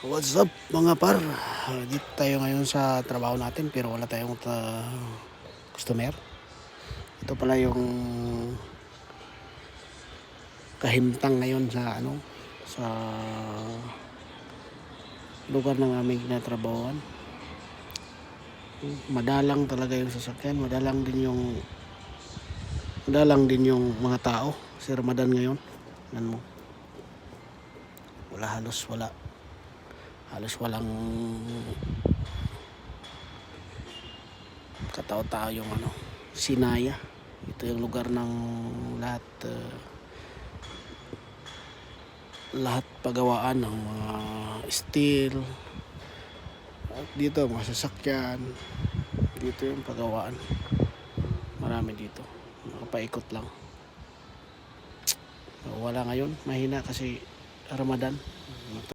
What's up mga par? Dito tayo ngayon sa trabaho natin pero wala tayong customer. Ito pala yung kahimtang ngayon sa sa lugar ng aming tinatrabahoan. Madalang talaga yung sasakyan, madalang din yung mga tao. Si Ramadan ngayon. Yan mo. Halos walang katao-tao yung Sinaya. Ito yung lugar ng lahat pagawaan ng mga steel at dito mga sasakyan. Dito yung pagawaan, marami dito. Nakapaikot lang. Wala ngayon, mahina kasi Ramadan.